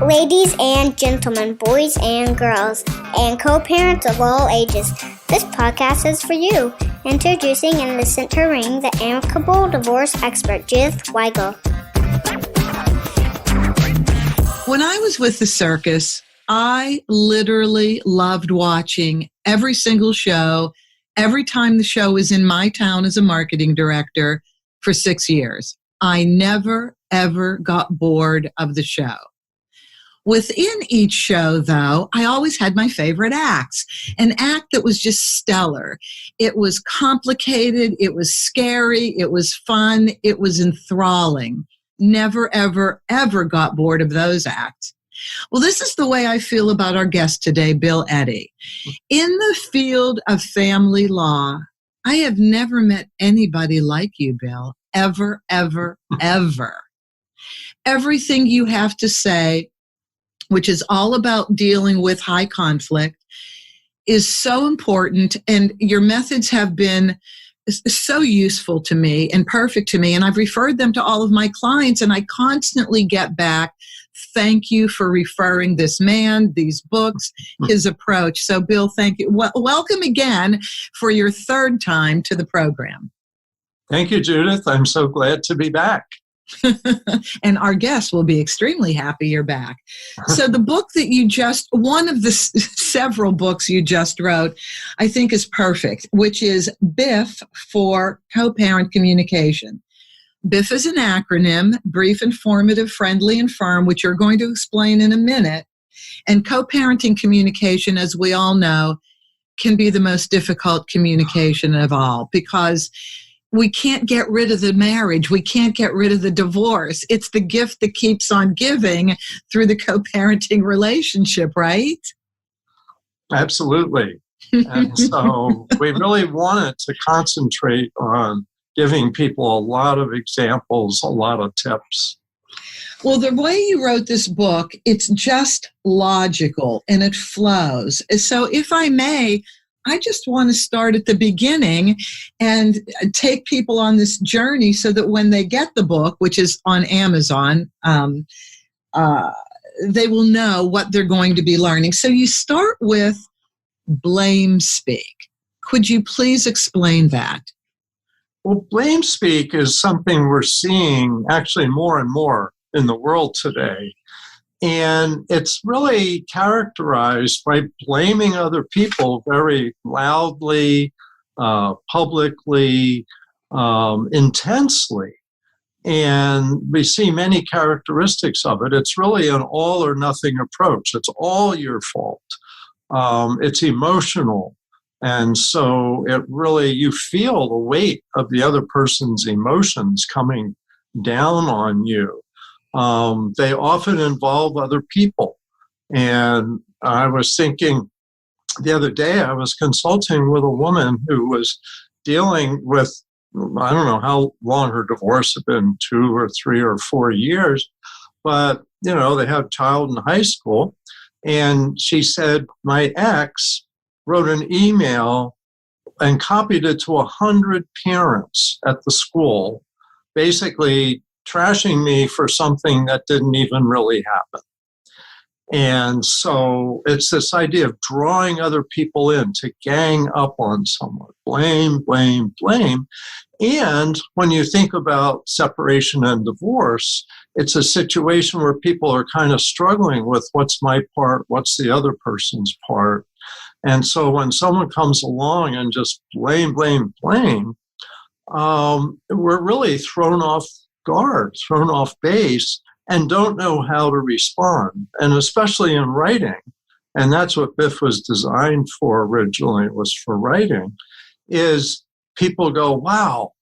Ladies and gentlemen, boys and girls, and co-parents of all ages, this podcast is for you. Introducing and the centering the amicable divorce expert, Judith Weigel. When I was with the circus, I literally loved watching every single show, every time the show was in my town as a marketing director for 6 years. I never, ever got bored of the show. Within each show, though, I always had my favorite acts, an act that was just stellar. It was complicated, it was scary, it was fun, it was enthralling. Never, ever, ever got bored of those acts. Well, this is the way I feel about our guest today, Bill Eddy. In the field of family law, I have never met anybody like you, Bill, ever, ever, ever. Everything you have to say, which is all about dealing with high conflict, is so important, and your methods have been so useful to me and perfect to me, and I've referred them to all of my clients, and I constantly get back, thank you for referring this man, these books, his approach. So, Bill, thank you. Welcome again for your third time to the program. Thank you, Judith. I'm so glad to be back. And our guests will be extremely happy you're back. So the book that one of the several books you just wrote, I think is perfect, which is BIFF for Co-Parent Communication. BIFF is an acronym, brief, informative, friendly, and firm, which you're going to explain in a minute. And co-parenting communication, as we all know, can be the most difficult communication of all, because we can't get rid of the marriage. We can't get rid of the divorce. It's the gift that keeps on giving through the co-parenting relationship, right? Absolutely. And so we really wanted to concentrate on giving people a lot of examples, a lot of tips. Well, the way you wrote this book, it's just logical and it flows. So if I may, I just want to start at the beginning and take people on this journey so that when they get the book, which is on Amazon, they will know what they're going to be learning. So you start with blame speak. Could you please explain that? Well, blame speak is something we're seeing actually more and more in the world today. And it's really characterized by blaming other people very loudly, publicly, intensely. And we see many characteristics of it. It's really an all or nothing approach. It's all your fault. It's emotional. And so it really, you feel the weight of the other person's emotions coming down on you. They often involve other people. And I was thinking the other day, I was consulting with a woman who was dealing with, I don't know how long her divorce had been, 2 or 3 or 4 years, but, they had a child in high school. And she said, my ex wrote an email and copied it to 100 parents at the school, basically trashing me for something that didn't even really happen. And so it's this idea of drawing other people in to gang up on someone. Blame, blame, blame. And when you think about separation and divorce, it's a situation where people are kind of struggling with what's my part, what's the other person's part. And so when someone comes along and just blame, blame, blame, we're really thrown off guard, thrown off base, and don't know how to respond. And especially in writing, and that's what BIFF was designed for originally, it was for writing, is people go, wow,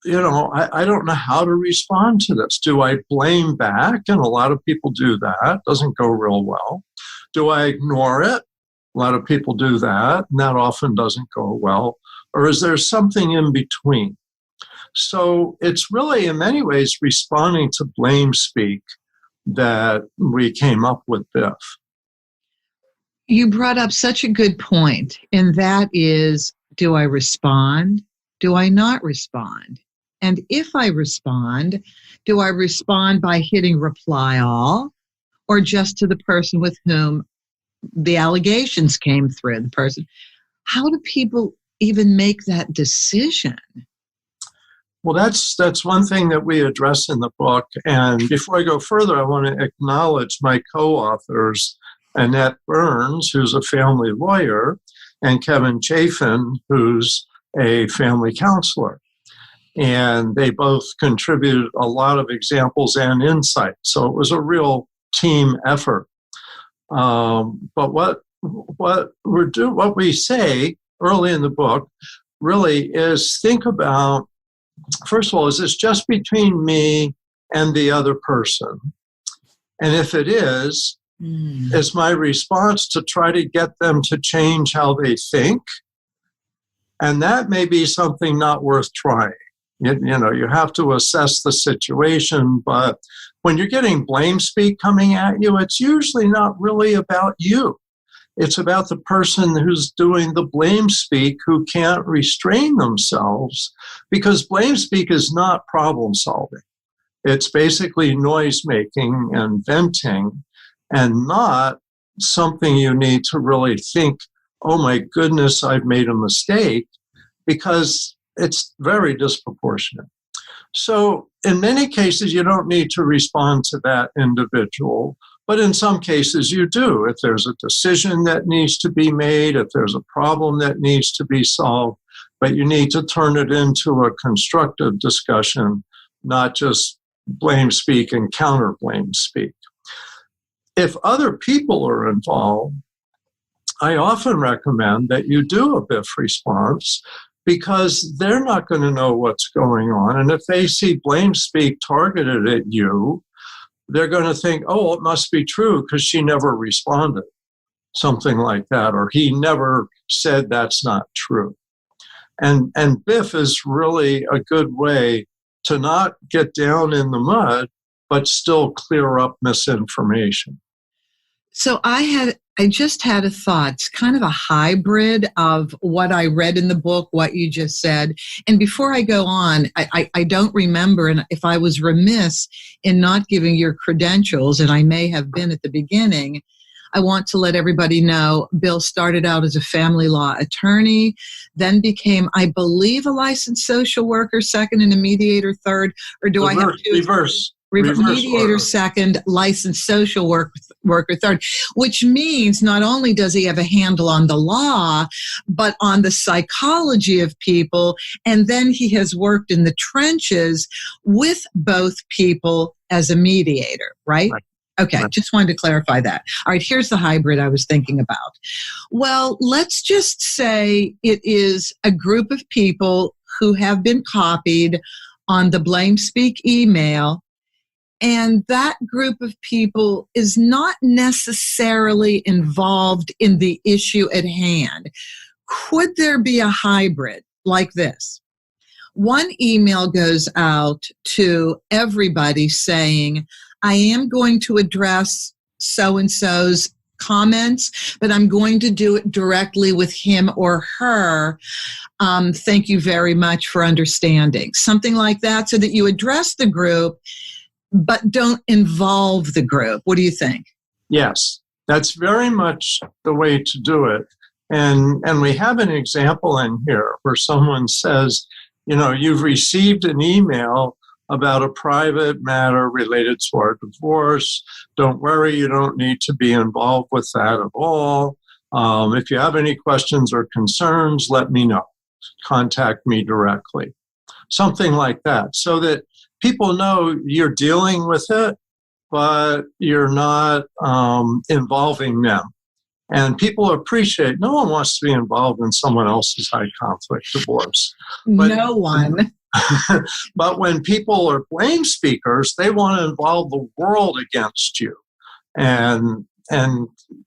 I don't know how to respond to this. Do I blame back? And a lot of people do that. Doesn't go real well. Do I ignore it? A lot of people do that, and that often doesn't go well. Or is there something in between? So it's really, in many ways, responding to blame speak that we came up with BIFF. You brought up such a good point, and that is, do I respond? Do I not respond? And if I respond, do I respond by hitting reply all? or just to the person with whom the allegations came through, the person? How do people even make that decision? Well, that's one thing that we address in the book. And before I go further, I want to acknowledge my co-authors, Annette Burns, who's a family lawyer, and Kevin Chafin, who's a family counselor. And they both contributed a lot of examples and insight. So it was a real team effort. But what we say early in the book really is think about, first of all, is this just between me and the other person? And if it is my response to try to get them to change how they think? And that may be something not worth trying. You have to assess the situation, but when you're getting blame speak coming at you, it's usually not really about you. It's about the person who's doing the blame speak who can't restrain themselves, because blame speak is not problem solving. It's basically noise making and venting, and not something you need to really think, oh my goodness, I've made a mistake, because it's very disproportionate. So in many cases, you don't need to respond to that individual, but in some cases you do. If there's a decision that needs to be made, if there's a problem that needs to be solved, but you need to turn it into a constructive discussion, not just blame speak and counter blame speak. If other people are involved, I often recommend that you do a BIFF response, because they're not going to know what's going on. And if they see blame speak targeted at you, they're going to think, oh, it must be true because she never responded, something like that, or he never said that's not true. And BIFF is really a good way to not get down in the mud, but still clear up misinformation. So I just had a thought. It's kind of a hybrid of what I read in the book, what you just said. And before I go on, I don't remember, and if I was remiss in not giving your credentials, and I may have been at the beginning, I want to let everybody know Bill started out as a family law attorney, then became, I believe, a licensed social worker second and a mediator third, or do I have to? Reverse Mediator order. Second, licensed social worker third, which means not only does he have a handle on the law, but on the psychology of people. And then he has worked in the trenches with both people as a mediator, right? Okay, just wanted to clarify that. All right, here's the hybrid I was thinking about. Well, let's just say it is a group of people who have been copied on the blame speak email, and that group of people is not necessarily involved in the issue at hand. Could there be a hybrid like this? One email goes out to everybody saying, I am going to address so-and-so's comments, but I'm going to do it directly with him or her. Thank you very much for understanding. Something like that, so that you address the group, but don't involve the group. What do you think? Yes, that's very much the way to do it. And we have an example in here where someone says, you've received an email about a private matter related to our divorce. Don't worry, you don't need to be involved with that at all. If you have any questions or concerns, let me know. Contact me directly. Something like that, so that people know you're dealing with it, but you're not involving them. And people appreciate, no one wants to be involved in someone else's high conflict divorce. But, no one. But when people are blame speakers, they want to involve the world against you. And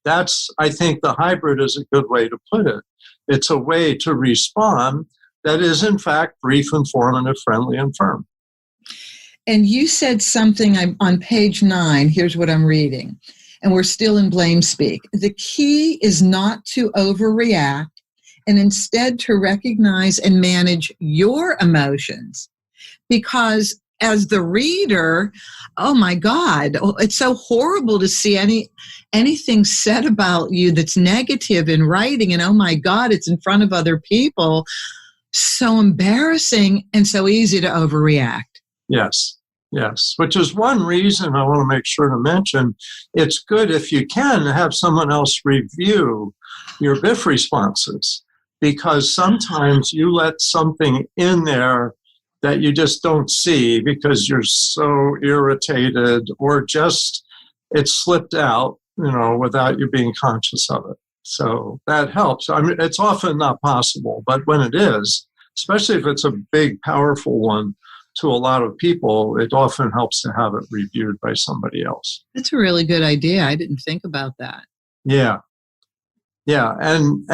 that's, I think the hybrid is a good way to put it. It's a way to respond that is, in fact, brief, informative, friendly, and firm. And you said something on page 9. Here's what I'm reading. And we're still in blame speak. The key is not to overreact, and instead to recognize and manage your emotions. Because as the reader, oh my God, it's so horrible to see anything said about you that's negative in writing. And oh my God, it's in front of other people. So embarrassing and so easy to overreact. Yes. Yes, which is one reason I want to make sure to mention it's good if you can have someone else review your BIFF responses, because sometimes you let something in there that you just don't see because you're so irritated, or just it slipped out, without you being conscious of it. So that helps. I mean, it's often not possible, but when it is, especially if it's a big, powerful one, to a lot of people, it often helps to have it reviewed by somebody else. That's a really good idea. I didn't think about that. Yeah. Yeah. And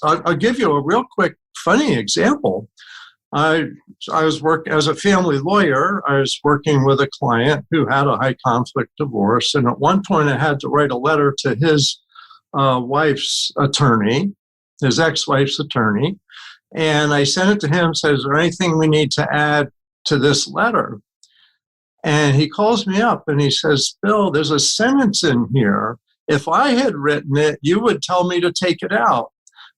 I'll give you a real quick, funny example. I was working as a family lawyer. I was working with a client who had a high conflict divorce. And at one point I had to write a letter to his wife's attorney, his ex-wife's attorney. And I sent it to him, said, is there anything we need to add to this letter? And he calls me up and he says, Bill, there's a sentence in here. If I had written it, you would tell me to take it out.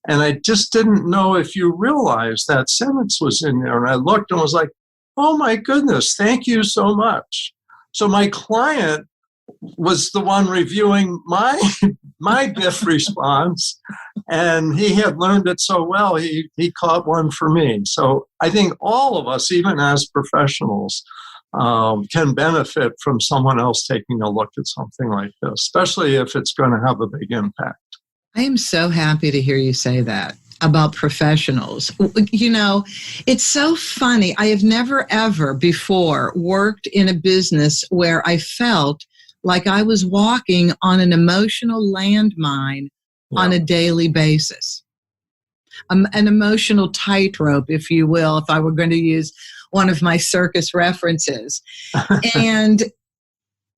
And I just didn't know if you realized that sentence was in there. And I looked and was like, oh my goodness, thank you so much. So my client was the one reviewing my BIFF response, and he had learned it so well, he caught one for me. So I think all of us, even as professionals, can benefit from someone else taking a look at something like this, especially if it's going to have a big impact. I am so happy to hear you say that about professionals. It's so funny. I have never, ever before worked in a business where I felt like I was walking on an emotional landmine on a daily basis. An emotional tightrope, if you will, if I were going to use one of my circus references. And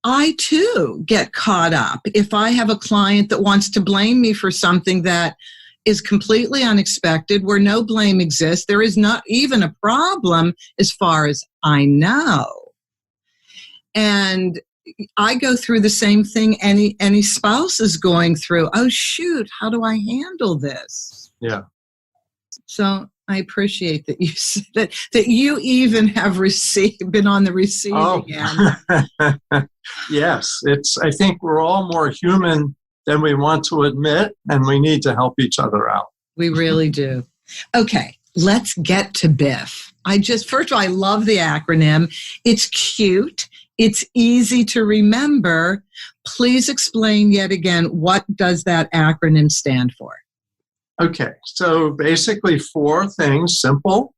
I too get caught up. If I have a client that wants to blame me for something that is completely unexpected, where no blame exists, there is not even a problem as far as I know. And I go through the same thing any spouse is going through. Oh, shoot, how do I handle this? Yeah. So I appreciate that you that you even have been on the receiving end. Yes, I think we're all more human than we want to admit, and we need to help each other out. We really do. Okay, let's get to BIFF. First of all, I love the acronym. It's cute. It's easy to remember. Please explain yet again, what does that acronym stand for? Okay, so basically 4 things. Simple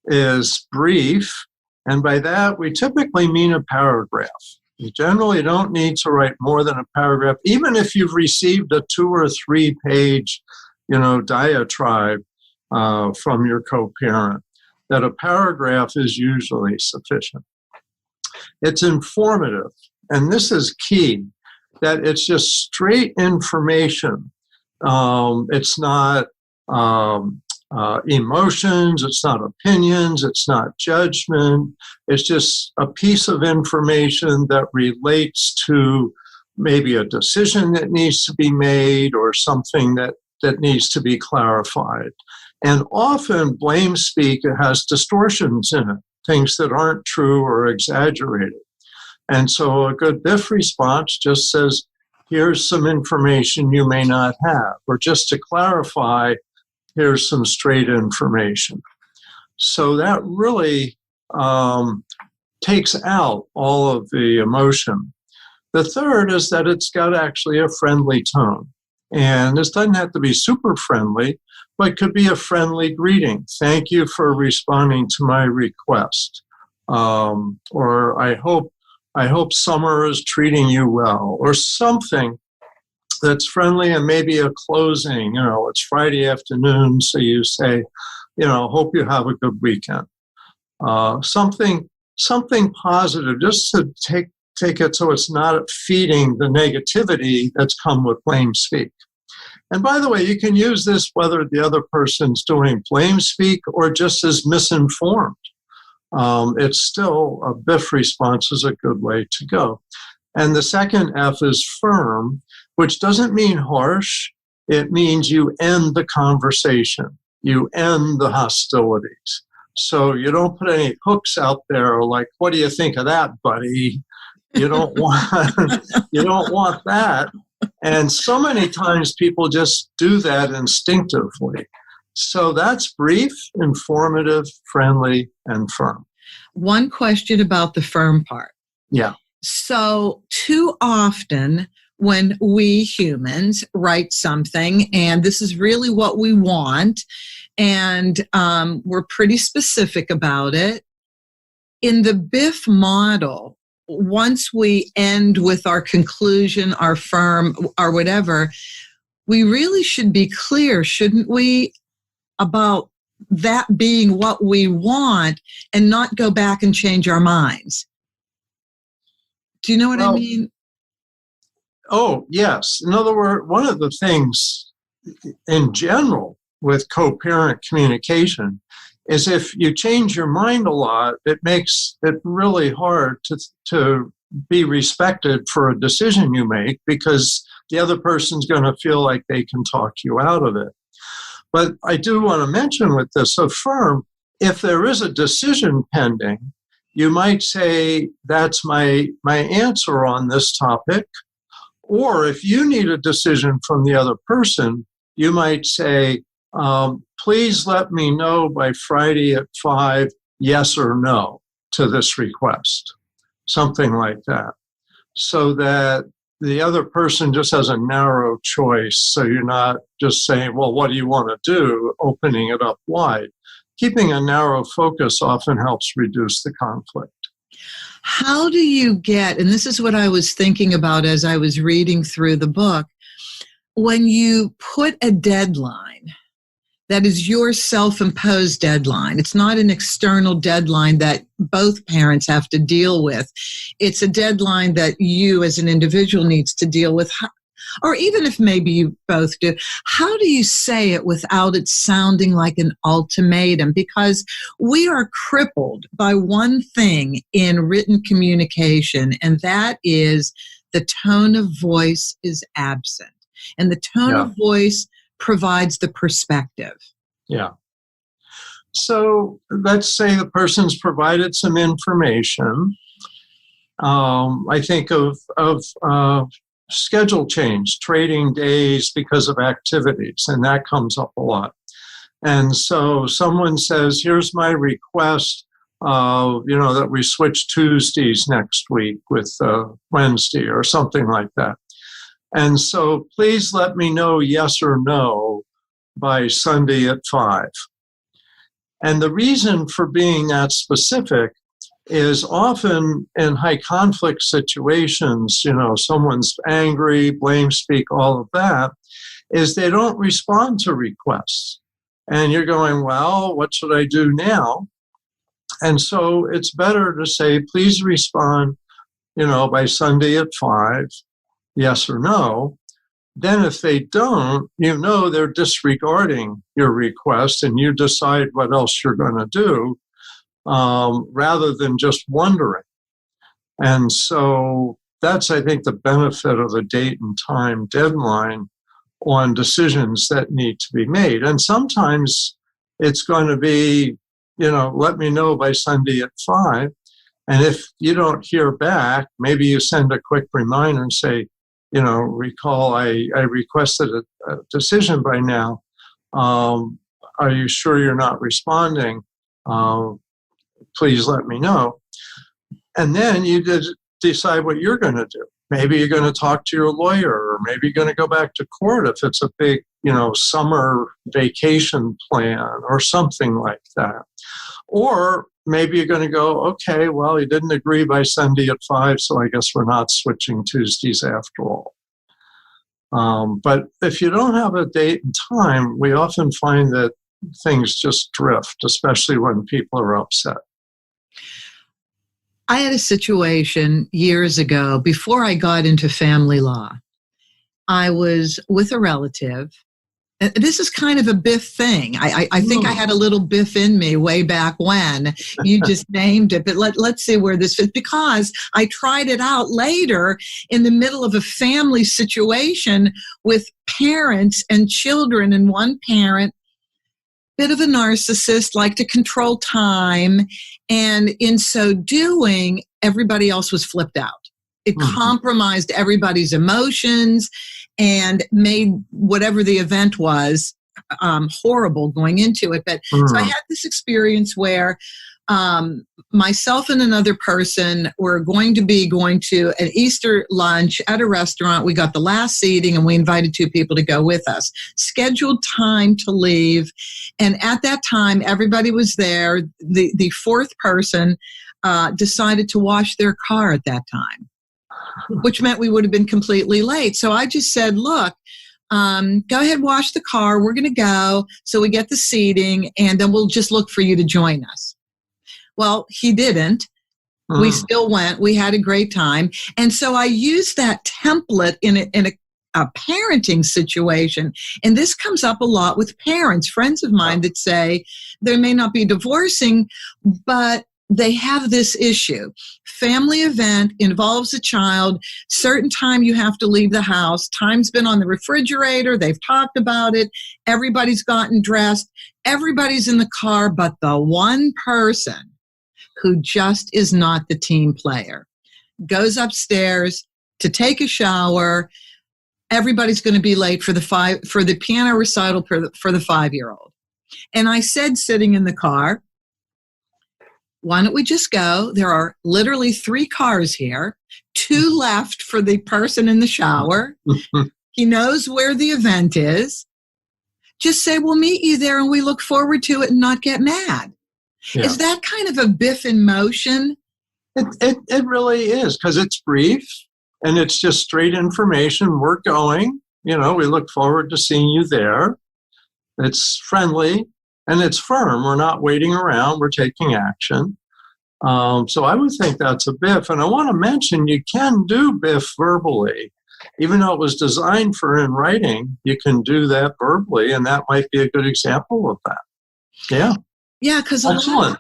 is brief, and by that we typically mean a paragraph. You generally don't need to write more than a paragraph, even if you've received a 2 or 3 page, diatribe from your co-parent, that a paragraph is usually sufficient. It's informative, and this is key, that it's just straight information. It's not emotions, it's not opinions, it's not judgment. It's just a piece of information that relates to maybe a decision that needs to be made or something that needs to be clarified. And often blame speak, it has distortions in it, things that aren't true or exaggerated. And so a good BIFF response just says, here's some information you may not have, or just to clarify, here's some straight information. So that really takes out all of the emotion. The third is that it's got actually a friendly tone. And this doesn't have to be super friendly, but could be a friendly greeting. Thank you for responding to my request. Or I hope summer is treating you well, or something that's friendly, and maybe a closing. It's Friday afternoon, so you say, hope you have a good weekend. Something positive, just to take it so it's not feeding the negativity that's come with blame speak. And by the way, you can use this whether the other person's doing blame speak or just as misinformed. it's still a BIFF response is a good way to go. And the second F is firm, which doesn't mean harsh. It means you end the conversation. You end the hostilities. So you don't put any hooks out there like, what do you think of that, buddy? You don't want, you don't want that. And so many times people just do that instinctively. So that's brief, informative, friendly, and firm. One question about the firm part. Yeah. So too often when we humans write something and this is really what we want and we're pretty specific about it, in the BIFF model, once we end with our conclusion, our firm, or whatever, we really should be clear, shouldn't we, about that being what we want and not go back and change our minds. Do you know what I mean? Oh, yes. In other words, one of the things in general with co-parent communication is if you change your mind a lot, it makes it really hard to be respected for a decision you make because the other person's going to feel like they can talk you out of it. But I do want to mention with this, so firm, if there is a decision pending, you might say, that's my answer on this topic. Or if you need a decision from the other person, you might say, please let me know by Friday at 5, yes or no to this request. Something like that. So that the other person just has a narrow choice. So you're not just saying, well, what do you want to do? Opening it up wide. Keeping a narrow focus often helps reduce the conflict. How do you get, and this is what I was thinking about as I was reading through the book, when you put a deadline, that is your self-imposed deadline. It's not an external deadline that both parents have to deal with. It's a deadline that you as an individual needs to deal with. Or even if maybe you both do, how do you say it without it sounding like an ultimatum? Because we are crippled by one thing in written communication, and that is the tone of voice is absent. And the tone of voice provides the perspective. Yeah. So let's say the person's provided some information. I think of schedule change, trading days because of activities, and that comes up a lot. And so someone says, here's my request, that we switch Tuesdays next week with Wednesday or something like that. And so please let me know yes or no by Sunday at 5. And the reason for being that specific is often in high conflict situations, someone's angry, blame speak, all of that, is they don't respond to requests. And you're going, well, what should I do now? And so it's better to say, please respond, by Sunday at 5, yes or no. Then if they don't, they're disregarding your request and you decide what else you're going to do. Rather than just wondering. And so that's, I think, the benefit of a date and time deadline on decisions that need to be made. And sometimes it's going to be, let me know by Sunday at 5. And if you don't hear back, maybe you send a quick reminder and say, recall I requested a decision by now. Are you sure you're not responding? Please let me know. And then you decide what you're going to do. Maybe you're going to talk to your lawyer, or maybe you're going to go back to court if it's a big, summer vacation plan or something like that. Or maybe you're going to go, okay, well, you didn't agree by Sunday at 5, so I guess we're not switching Tuesdays after all. But if you don't have a date and time, we often find that things just drift, especially when people are upset. I had a situation years ago, before I got into family law. I was with a relative, This is kind of a BIFF thing. I think I had a little BIFF in me way back when. You just named it. But let's see where this fits, because I tried it out later in the middle of a family situation with parents and children, and one parent, bit of a narcissist, liked to control time. And in so doing, everybody else was flipped out. It compromised everybody's emotions and made whatever the event was horrible going into it. But so I had this experience where myself and another person were going to an Easter lunch at a restaurant. We got the last seating and we invited 2 people to go with us. Scheduled time to leave. And at that time, everybody was there. The 4th person decided to wash their car at that time, which meant we would have been completely late. So I just said, look, go ahead, wash the car. We're going to go. So we get the seating, and then we'll just look for you to join us. Well, he didn't. We still went. We had a great time. And so I used that template in a parenting situation. And this comes up a lot with parents, friends of mine that say they may not be divorcing, but they have this issue. Family event involves a child. Certain time you have to leave the house. Time's been on the refrigerator. They've talked about it. Everybody's gotten dressed. Everybody's in the car, but the one person who just is not the team player goes upstairs to take a shower. Everybody's going to be late for the piano recital for the 5-year-old. And I said, sitting in the car, why don't we just go? There are literally 3 cars here, 2 left for the person in the shower. He knows where the event is. Just say, we'll meet you there and we look forward to it, and not get mad. Yeah. Is that kind of a BIFF in motion? It really is, because it's brief and it's just straight information. We're going, we look forward to seeing you there. It's friendly. And it's firm. We're not waiting around. We're taking action. So I would think that's a BIFF. And I want to mention, you can do BIFF verbally. Even though it was designed for in writing, you can do that verbally. And that might be a good example of that. Yeah. Yeah, because excellent.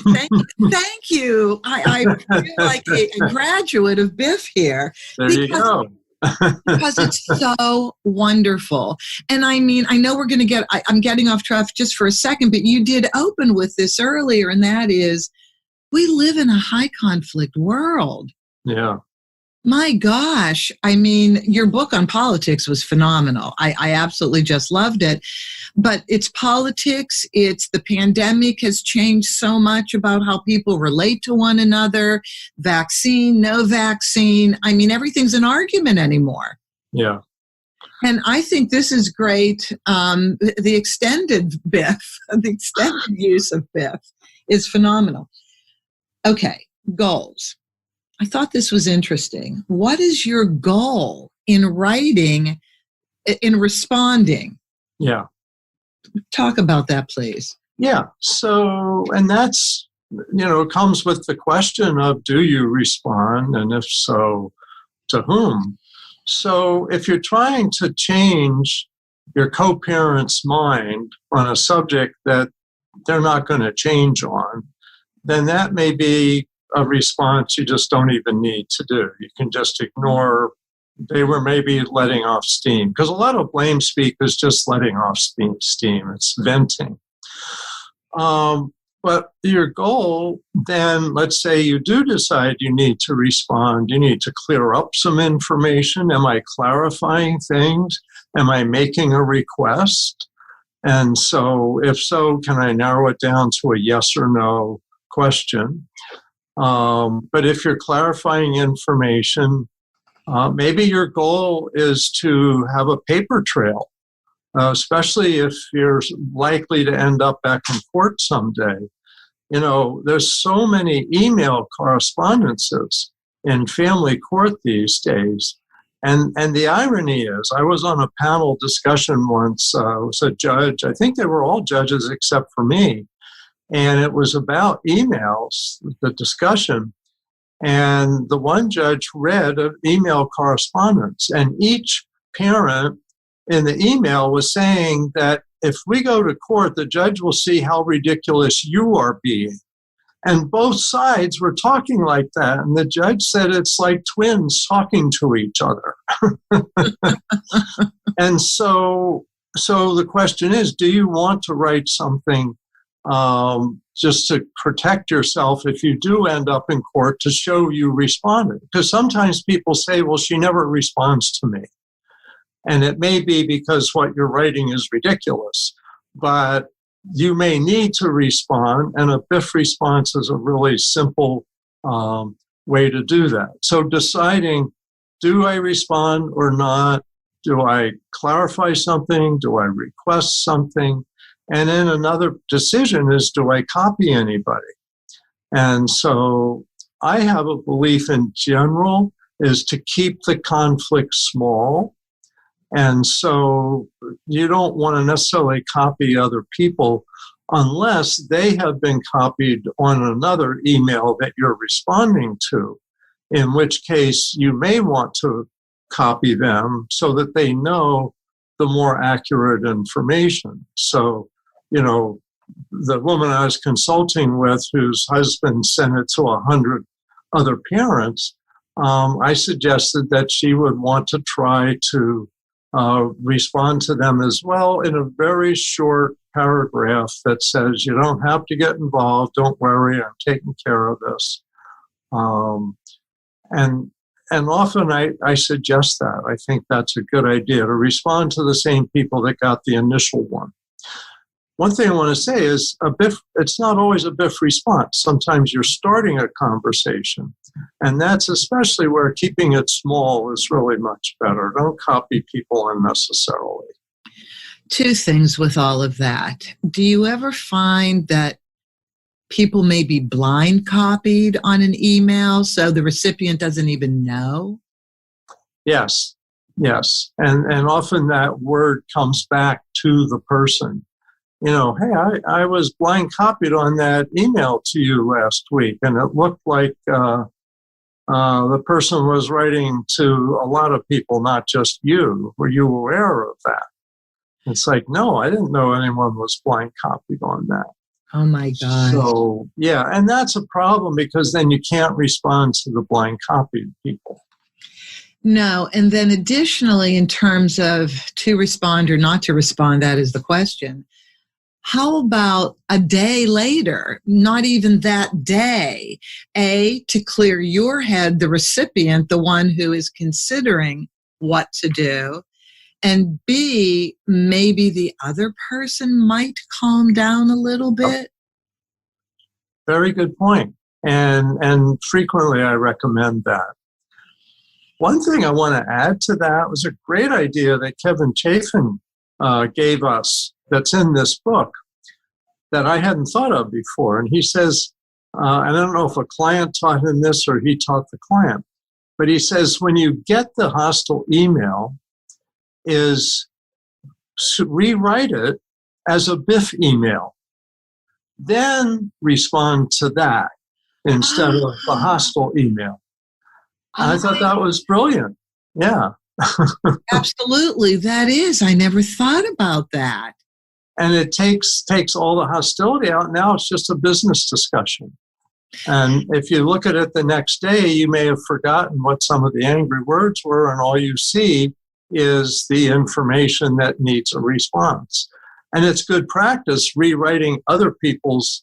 Thank you. I feel like a graduate of BIFF here. There you go. Because it's so wonderful. And I mean, I know we're going to I'm getting off track just for a second, but you did open with this earlier, and that is, we live in a high conflict world. Yeah. My gosh. I mean, your book on politics was phenomenal. I absolutely just loved it. But it's politics. It's the pandemic has changed so much about how people relate to one another. Vaccine, no vaccine. I mean, everything's an argument anymore. Yeah. And I think this is great. The extended BIFF, the extended use of BIFF is phenomenal. Okay, goals. I thought this was interesting. What is your goal in writing, in responding? Yeah. Talk about that, please. Yeah. So, and that's, comes with the question of, do you respond? And if so, to whom? So if you're trying to change your co-parent's mind on a subject that they're not going to change on, then that may be a response you just don't even need to do. You can just ignore they were maybe letting off steam, because a lot of blame speak is just letting off steam. It's venting. But your goal, then, let's say you do decide you need to respond, you need to clear up some information. Am I clarifying things? Am I making a request? And so, if so, can I narrow it down to a yes or no question? But if you're clarifying information, maybe your goal is to have a paper trail, especially if you're likely to end up back in court someday. There's so many email correspondences in family court these days. And the irony is, I was on a panel discussion once. It was a judge. I think they were all judges except for me. And it was about emails, the discussion. And the one judge read an email correspondence, and each parent in the email was saying that if we go to court, the judge will see how ridiculous you are being. And both sides were talking like that. And the judge said it's like twins talking to each other. And so the question is, do you want to write something just to protect yourself if you do end up in court to show you responded? Because sometimes people say, well, she never responds to me. And it may be because what you're writing is ridiculous, but you may need to respond, and a BIFF response is a really simple way to do that. So deciding, do I respond or not? Do I clarify something? Do I request something? And then another decision is, do I copy anybody? And so I have a belief in general is to keep the conflict small. And so you don't want to necessarily copy other people unless they have been copied on another email that you're responding to, in which case you may want to copy them so that they know the more accurate information. So, the woman I was consulting with, whose husband sent it to 100 other parents, I suggested that she would want to try to respond to them as well in a very short paragraph that says, you don't have to get involved, don't worry, I'm taking care of this. And often I suggest that. I think that's a good idea, to respond to the same people that got the initial one. One thing I want to say is it's not always a BIFF response. Sometimes you're starting a conversation, and that's especially where keeping it small is really much better. Don't copy people unnecessarily. Two things with all of that. Do you ever find that people may be blind copied on an email so the recipient doesn't even know? Yes. And often that word comes back to the person. Hey, I was blind copied on that email to you last week, and it looked like the person was writing to a lot of people, not just you. Were you aware of that? It's like, no, I didn't know anyone was blind copied on that. Oh my God. So, yeah, and that's a problem because then you can't respond to the blind copied people. No, and then additionally, in terms of to respond or not to respond, that is the question. How about a day later, not even that day, to clear your head, the recipient, the one who is considering what to do, and B, maybe the other person might calm down a little bit? Very good point. And frequently I recommend that. One thing I want to add to that was a great idea that Kevin Chafin gave us that's in this book that I hadn't thought of before. And he says, and I don't know if a client taught him this or he taught the client, but he says when you get the hostile email, is rewrite it as a BIFF email. Then respond to that instead of the hostile email. And I thought that was brilliant. Yeah. Absolutely. That is. I never thought about that. And it takes all the hostility out. Now it's just a business discussion. And if you look at it the next day, you may have forgotten what some of the angry words were, and all you see is the information that needs a response. And it's good practice rewriting other people's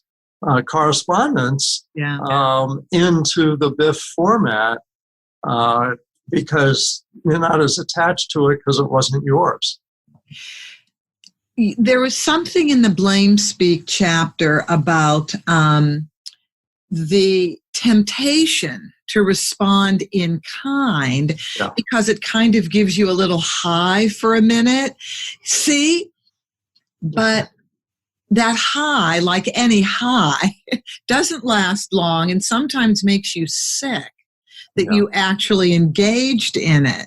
correspondence into the BIFF format because you're not as attached to it because it wasn't yours. There was something in the Blame Speak chapter about the temptation to respond in kind because it kind of gives you a little high for a minute. See? But that high, like any high, doesn't last long and sometimes makes you sick that you actually engaged in it.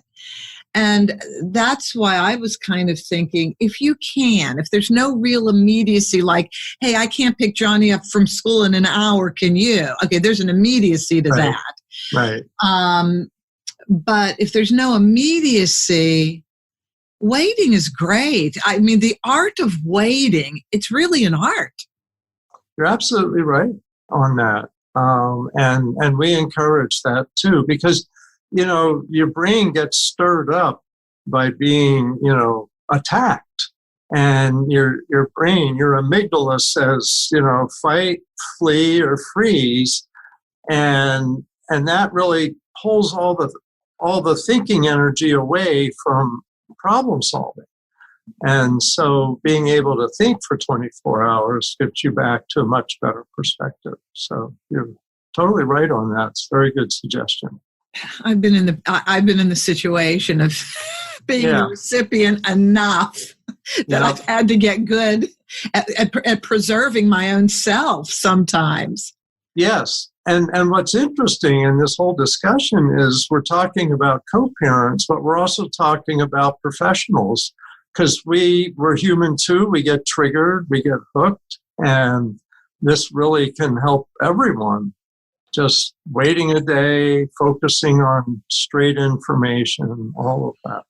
And that's why I was kind of thinking, if there's no real immediacy, like, hey, I can't pick Johnny up from school in an hour, can you? Okay, there's an immediacy to that. Right. But if there's no immediacy, Waiting is great. I mean, the art of waiting, it's really an art. You're absolutely right on that. And we encourage that too, because, your brain gets stirred up by being, attacked. And your brain, your amygdala says, fight, flee, or freeze. And that really pulls all the thinking energy away from problem solving. And so being able to think for 24 hours gets you back to a much better perspective. So you're totally right on that. It's a very good suggestion. I've been in the situation of being the recipient enough that I've had to get good at preserving my own self sometimes. Yes. And what's interesting in this whole discussion is we're talking about co-parents, but we're also talking about professionals, because we're human too. We get triggered, we get hooked, and this really can help everyone. Just waiting a day, focusing on straight information, all of that.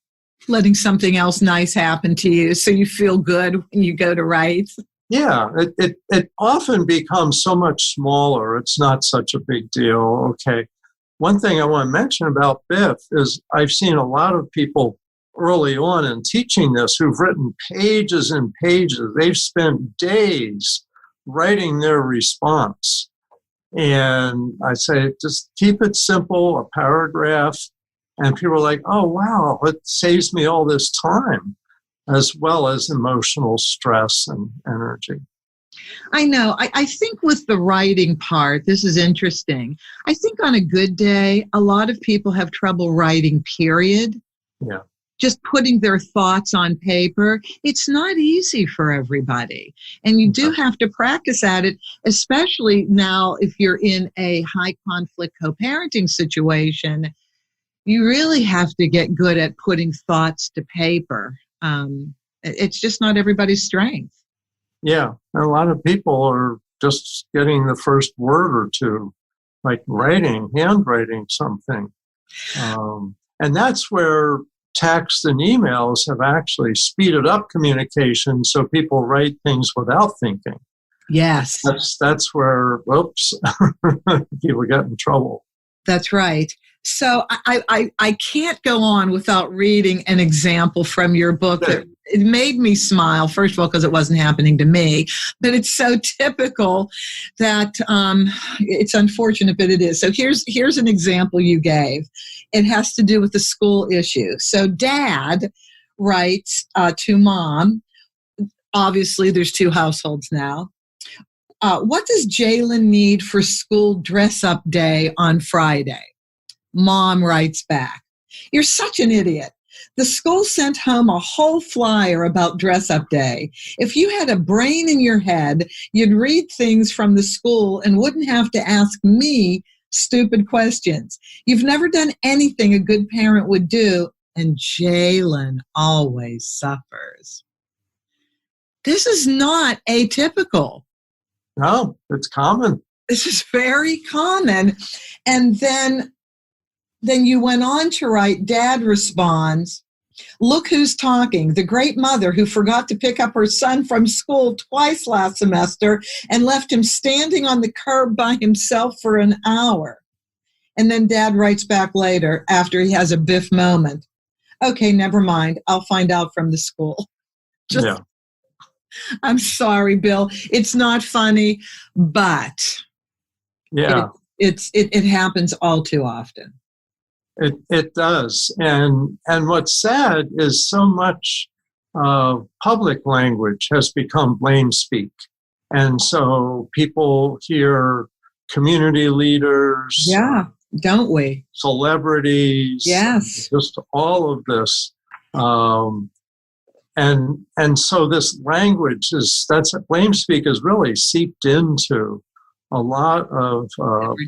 Letting something else nice happen to you so you feel good when you go to write. Yeah, it often becomes so much smaller. It's not such a big deal. Okay. One thing I want to mention about BIFF is I've seen a lot of people early on in teaching this who've written pages and pages. They've spent days writing their response. And I say, just keep it simple, a paragraph. And people are like, oh, wow, it saves me all this time, as well as emotional stress and energy. I know. I think with the writing part, this is interesting. I think on a good day, a lot of people have trouble writing, period. Yeah. Just putting their thoughts on paper. It's not easy for everybody. And you do have to practice at it, especially now if you're in a high conflict co-parenting situation. You really have to get good at putting thoughts to paper. It's just not everybody's strength. Yeah, and a lot of people are just getting the first word or two, like handwriting something. And that's where text and emails have actually speeded up communication, so people write things without thinking. Yes. That's where, people get in trouble. That's right. So I can't go on without reading an example from your book. It made me smile, first of all, because it wasn't happening to me, but it's so typical that it's unfortunate, but it is. So here's an example you gave. It has to do with the school issue. So dad writes to mom. Obviously, there's two households now. What does Jalen need for school dress-up day on Friday? Mom writes back, you're such an idiot. The school sent home a whole flyer about dress-up day. If you had a brain in your head, you'd read things from the school and wouldn't have to ask me stupid questions. You've never done anything a good parent would do, and Jalen always suffers. This is not atypical. No, it's common. This is very common. And then you went on to write, Dad responds, look who's talking, the great mother who forgot to pick up her son from school twice last semester and left him standing on the curb by himself for an hour. And then Dad writes back later after he has a BIFF moment. Okay, never mind. I'll find out from the school. Yeah. I'm sorry, Bill. It's not funny, but it happens all too often. It does. And what's sad is so much public language has become blame speak. And so people hear community leaders. Yeah, don't we? Celebrities. Yes. Just all of this. And so this language blame speak is really seeped into a lot of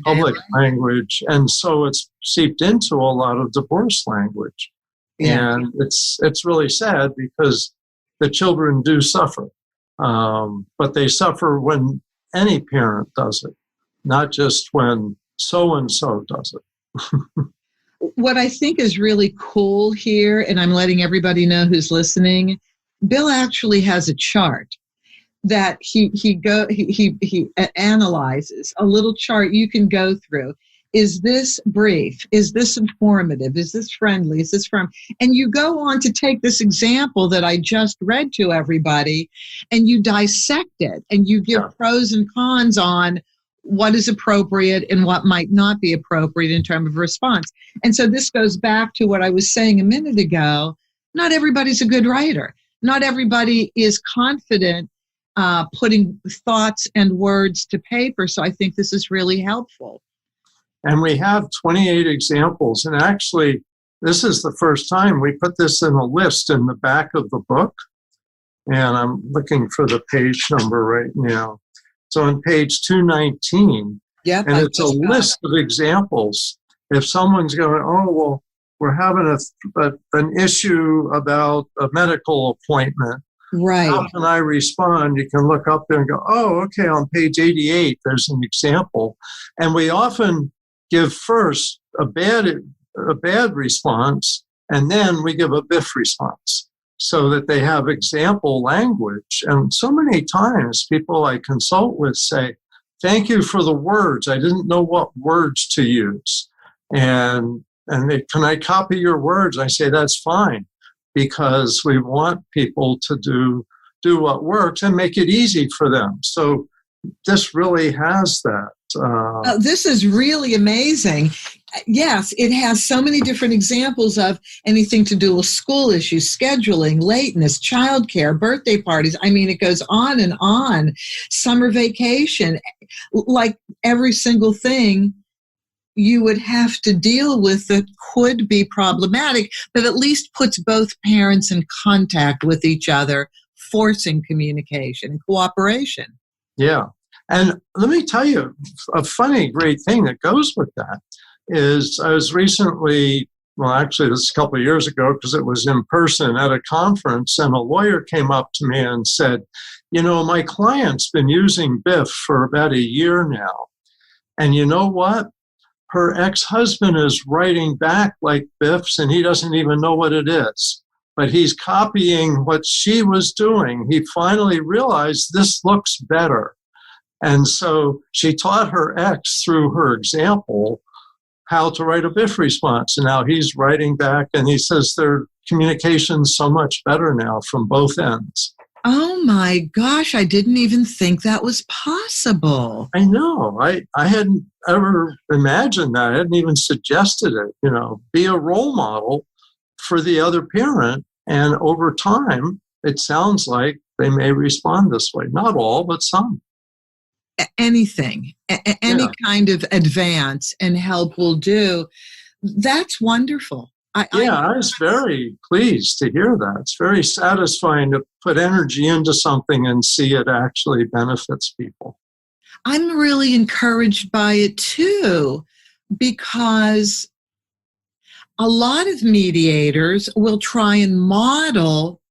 public language, and so it's seeped into a lot of divorce language. Yeah. And it's really sad because the children do suffer, but they suffer when any parent does it, not just when so-and-so does it. what I think is really cool here, and I'm letting everybody know who's listening, Bill actually has a chart that he analyzes, a little chart you can go through. Is this brief? Is this informative? Is this friendly? Is this from? And you go on to take this example that I just read to everybody, and you dissect it, and you give pros and cons on what is appropriate and what might not be appropriate in terms of response. And so this goes back to what I was saying a minute ago. Not everybody's a good writer. Not everybody is confident putting thoughts and words to paper. So I think this is really helpful. And we have 28 examples. And actually, this is the first time we put this in a list in the back of the book. And I'm looking for the page number right now. So on page 219, and it's a list of examples. If someone's going, oh, well, we're having an issue about a medical appointment. Right. How can I respond? You can look up there and go, oh, okay, on page 88, there's an example. And we often give first a bad response, and then we give a BIFF response so that they have example language. And so many times people I consult with say, thank you for the words. I didn't know what words to use. And they, can I copy your words? I say, that's fine, because we want people to do what works and make it easy for them. So this really has that. This is really amazing. Yes, it has so many different examples of anything to do with school issues, scheduling, lateness, childcare, birthday parties. I mean, it goes on and on. Summer vacation, like every single thing you would have to deal with that could be problematic, but at least puts both parents in contact with each other, forcing communication and cooperation. Yeah. And let me tell you, a funny, great thing that goes with that is I was recently, well, actually, this is a couple of years ago because it was in person at a conference, and a lawyer came up to me and said, you know, my client's been using BIFF for about a year now. And you know what? Her ex-husband is writing back like BIFFs, and he doesn't even know what it is. But he's copying what she was doing. He finally realized this looks better. And so she taught her ex through her example how to write a BIFF response. And now he's writing back, and he says their communication's so much better now from both ends. Oh my gosh, I didn't even think that was possible. I know. I hadn't ever imagined that. I hadn't even suggested it. You know, be a role model for the other parent. And over time, it sounds like they may respond this way. Not all, but some. Anything, any kind of advance and help will do. That's wonderful. I was very pleased to hear that. It's very satisfying to put energy into something and see it actually benefits people. I'm really encouraged by it too, because a lot of mediators will try and model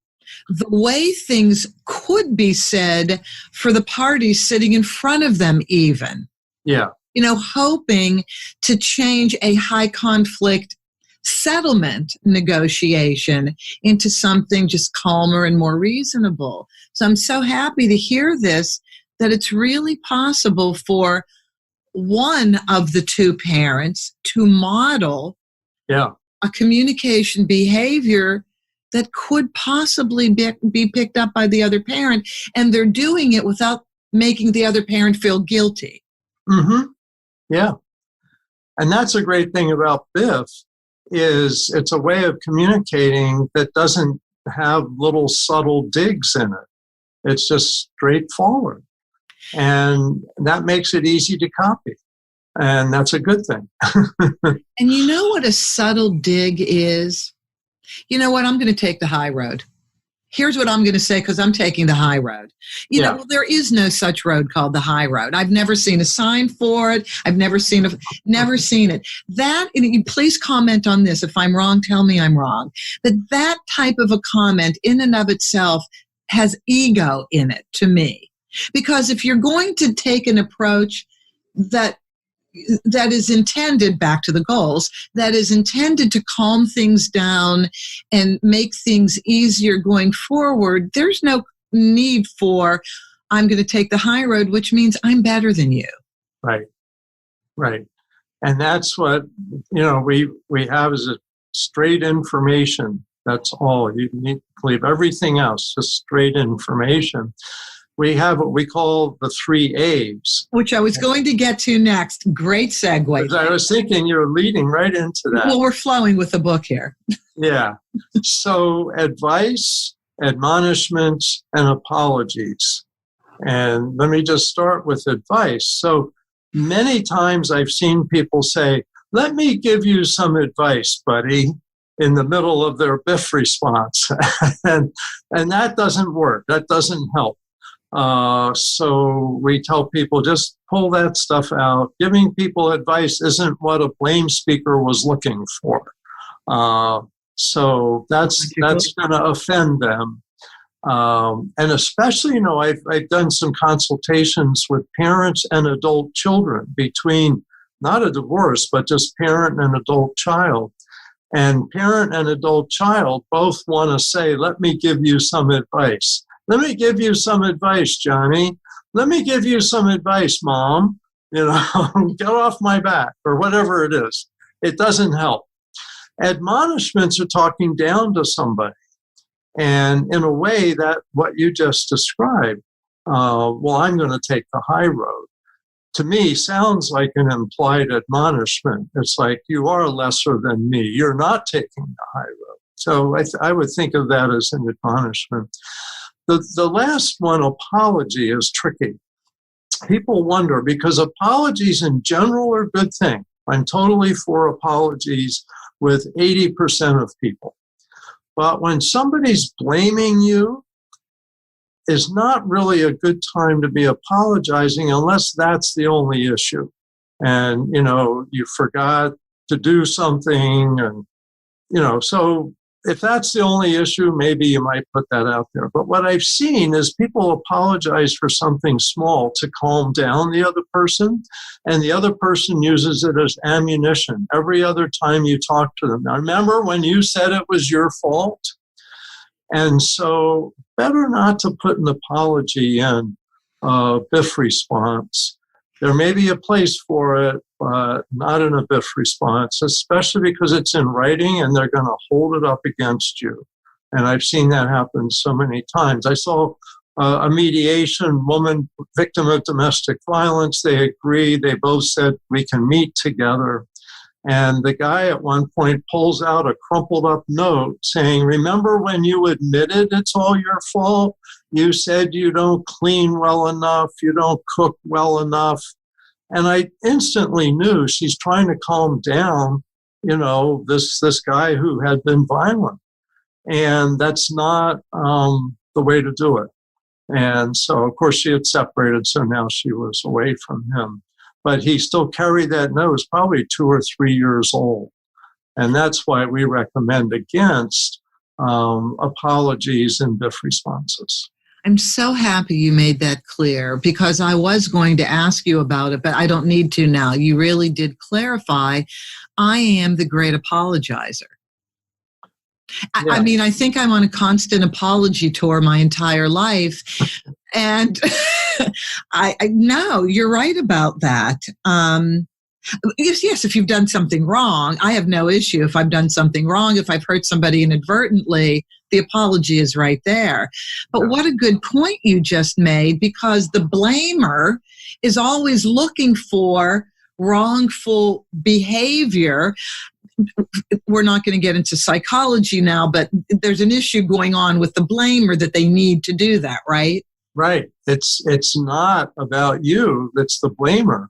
the way things could be said for the parties sitting in front of them even. Yeah. You know, hoping to change a high conflict settlement negotiation into something just calmer and more reasonable. So I'm so happy to hear this, that it's really possible for one of the two parents to model a communication behavior that could possibly be picked up by the other parent, and they're doing it without making the other parent feel guilty. Mm-hmm. Yeah. And that's a great thing about BIFF, is it's a way of communicating that doesn't have little subtle digs in it. It's just straightforward. And that makes it easy to copy. And that's a good thing. And you know what a subtle dig is? You know what? I'm going to take the high road. Here's what I'm going to say, because I'm taking the high road. You know, there is no such road called the high road. I've never seen a sign for it. I've never seen it. That, and please comment on this. If I'm wrong, tell me I'm wrong. But that type of a comment in and of itself has ego in it to me. Because if you're going to take an approach that that is intended, back to the goals, that is intended to calm things down and make things easier going forward, there's no need for, I'm going to take the high road, which means I'm better than you. Right. Right. And that's what, we have is a straight information. That's all. You need to leave everything else, just straight information. We have what we call the 3 A's. Which I was going to get to next. Great segue. I was thinking you're leading right into that. Well, we're flowing with the book here. Yeah. So advice, admonishments, and apologies. And let me just start with advice. So many times I've seen people say, let me give you some advice, buddy, in the middle of their BIFF response. and that doesn't work. That doesn't help. So we tell people, just pull that stuff out. Giving people advice isn't what a blame speaker was looking for. So that's going to offend them. And especially, I've done some consultations with parents and adult children between not a divorce, but just parent and adult child. And parent and adult child both want to say, let me give you some advice. Let me give you some advice, Johnny. Let me give you some advice, Mom. Get off my back, or whatever it is. It doesn't help. Admonishments are talking down to somebody. And in a way, that what you just described, I'm going to take the high road, to me sounds like an implied admonishment. It's like, you are lesser than me. You're not taking the high road. So I would think of that as an admonishment. The last one, apology, is tricky. People wonder, because apologies in general are a good thing. I'm totally for apologies with 80% of people. But when somebody's blaming you, is not really a good time to be apologizing unless that's the only issue. And, you forgot to do something. And, so if that's the only issue, maybe you might put that out there. But what I've seen is people apologize for something small to calm down the other person, and the other person uses it as ammunition every other time you talk to them. Now, remember when you said it was your fault? And so better not to put an apology in a BIFF response. There may be a place for it, but not in a BIFF response, especially because it's in writing and they're going to hold it up against you. And I've seen that happen so many times. I saw a mediation woman, victim of domestic violence. They agreed. They both said, we can meet together. And the guy at one point pulls out a crumpled up note saying, remember when you admitted it's all your fault? You said you don't clean well enough, you don't cook well enough. And I instantly knew she's trying to calm down, this guy who had been violent. And that's not the way to do it. And so, of course, she had separated, so now she was away from him. But he still carried that note. It was probably 2 or 3 years old. And that's why we recommend against apologies and BIFF responses. I'm so happy you made that clear, because I was going to ask you about it, but I don't need to now. You really did clarify. I am the great apologizer. Yeah. I mean, I think I'm on a constant apology tour my entire life. And I no, you're right about that. Yes, if you've done something wrong, I have no issue if I've done something wrong. If I've hurt somebody inadvertently, the apology is right there. But what a good point you just made, because the blamer is always looking for wrongful behavior. We're not going to get into psychology now, but there's an issue going on with the blamer that they need to do that, right? Right. It's not about you. It's the blamer.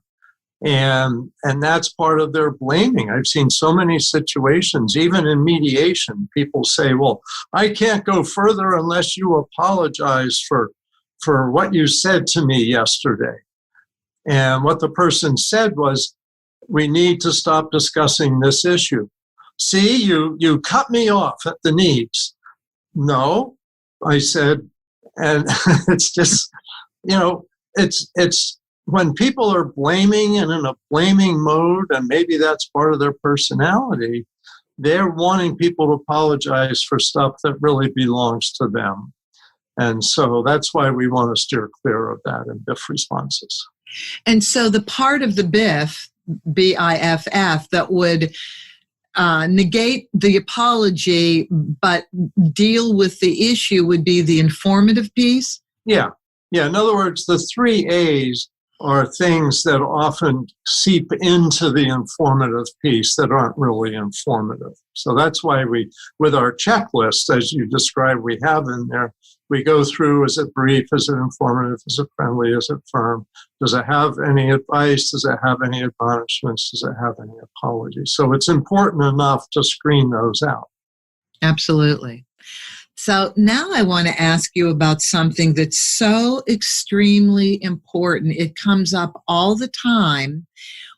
And that's part of their blaming. I've seen so many situations, even in mediation, people say, well, I can't go further unless you apologize for what you said to me yesterday. And what the person said was, we need to stop discussing this issue. See, you cut me off at the knees. No, I said, and it's just, it's when people are blaming and in a blaming mode, and maybe that's part of their personality, they're wanting people to apologize for stuff that really belongs to them. And so that's why we want to steer clear of that in BIFF responses. And so the part of the BIFF, BIFF, that would negate the apology but deal with the issue would be the informative piece? Yeah. In other words, the 3 A's are things that often seep into the informative piece that aren't really informative. So that's why we, with our checklist, as you described, we have in there, we go through, is it brief, is it informative, is it friendly, is it firm, does it have any advice, does it have any admonishments, does it have any apologies? So it's important enough to screen those out. Absolutely. So now I want to ask you about something that's so extremely important. It comes up all the time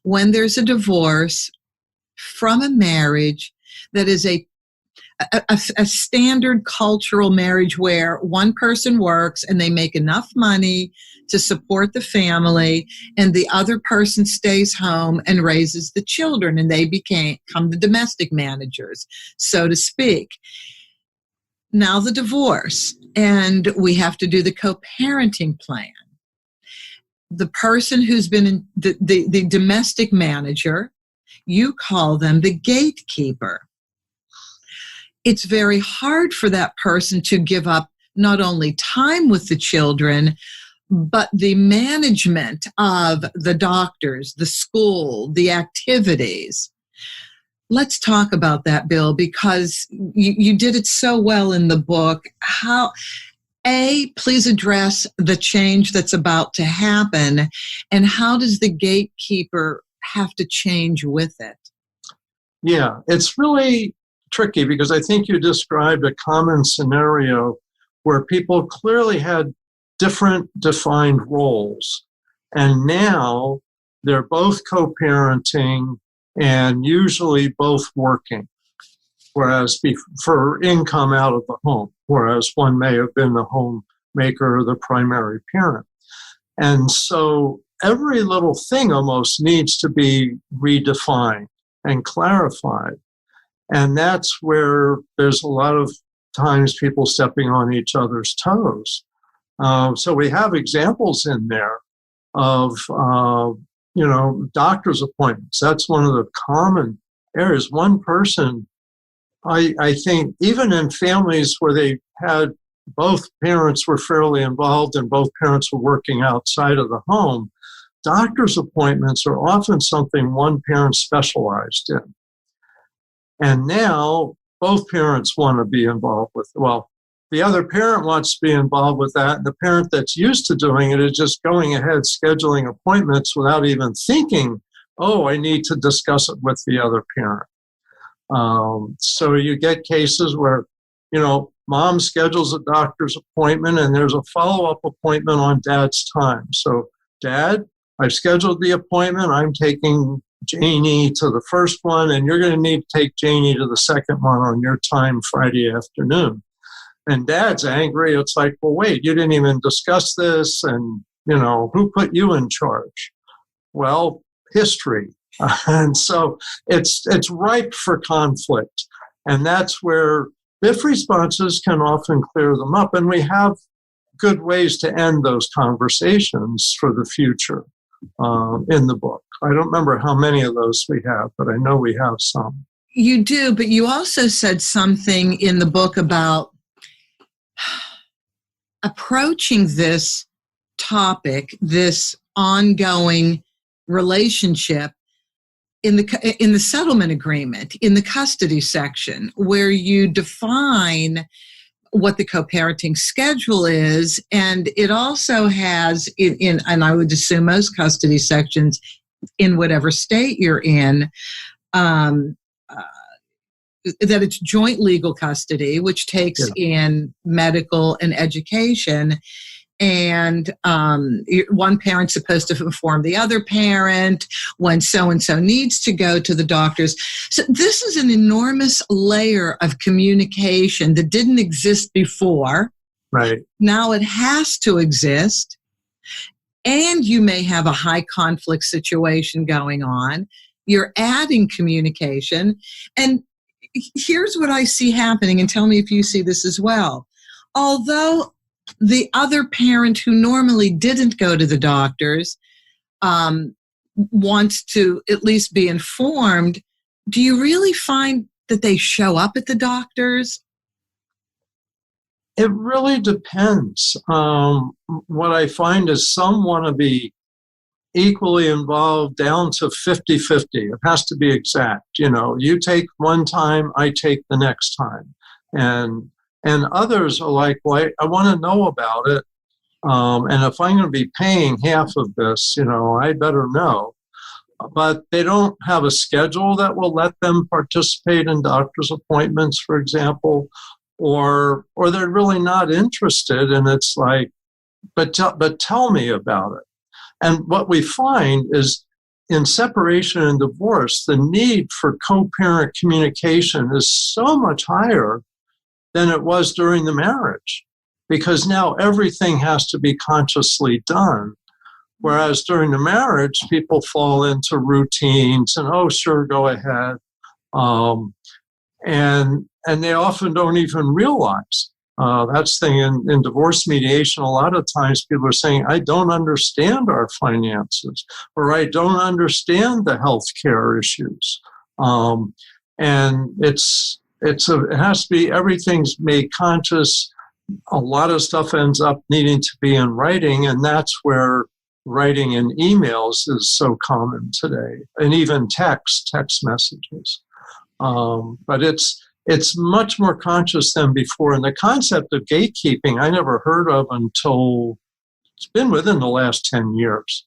when there's a divorce from a marriage that is a standard cultural marriage where one person works and they make enough money to support the family and the other person stays home and raises the children, and they become the domestic managers, so to speak. Now the divorce, and we have to do the co-parenting plan. The person who's been in the domestic manager, you call them the gatekeeper. It's very hard for that person to give up not only time with the children, but the management of the doctors, the school, the activities. Let's talk about that, Bill, because you did it so well in the book. Please address the change that's about to happen, and how does the gatekeeper have to change with it? Yeah, it's really tricky because I think you described a common scenario where people clearly had different defined roles, and now they're both co-parenting and usually both working, whereas for income out of the home, whereas one may have been the homemaker or the primary parent. And so every little thing almost needs to be redefined and clarified. And that's where there's a lot of times people stepping on each other's toes. So we have examples in there of doctor's appointments. That's one of the common areas. One person, I think, even in families where they had both parents were fairly involved and both parents were working outside of the home, doctor's appointments are often something one parent specialized in. And now both parents want to be involved with, the other parent wants to be involved with that, and the parent that's used to doing it is just going ahead scheduling appointments without even thinking, I need to discuss it with the other parent. So you get cases where, mom schedules a doctor's appointment and there's a follow-up appointment on dad's time. So, Dad, I've scheduled the appointment. I'm taking Janie to the first one, and you're going to need to take Janie to the second one on your time Friday afternoon. And Dad's angry. It's like, well, wait, you didn't even discuss this, and, who put you in charge? Well, history. And so it's ripe for conflict. And that's where BIFF responses can often clear them up. And we have good ways to end those conversations for the future in the book. I don't remember how many of those we have, but I know we have some. You do, but you also said something in the book about approaching this topic, this ongoing relationship, in the settlement agreement, in the custody section, where you define what the co-parenting schedule is, and it also has and I would assume most custody sections in whatever state you're in, that it's joint legal custody, which takes in medical and education. And one parent's supposed to inform the other parent when so-and-so needs to go to the doctors. So this is an enormous layer of communication that didn't exist before. Right. Now it has to exist. and you may have a high conflict situation going on. You're adding communication. And here's what I see happening, and tell me if you see this as well. Although the other parent who normally didn't go to the doctors wants to at least be informed, do you really find that they show up at the doctors? It really depends. What I find is some want to be equally involved down to 50-50. It has to be exact. You take one time, I take the next time. And others are like, well, I want to know about it. And if I'm going to be paying half of this, I better know. But they don't have a schedule that will let them participate in doctor's appointments, for example, or they're really not interested. And it's like, but tell me about it. And what we find is in separation and divorce, the need for co-parent communication is so much higher than it was during the marriage, because now everything has to be consciously done. Whereas during the marriage, people fall into routines and, oh, sure, go ahead. And they often don't even realize. That's the thing in divorce mediation. A lot of times people are saying, I don't understand our finances, or I don't understand the health care issues. And it has to be, everything's made conscious. A lot of stuff ends up needing to be in writing, and that's where writing in emails is so common today, and even text messages. But it's much more conscious than before. And the concept of gatekeeping, I never heard of until it's been within the last 10 years.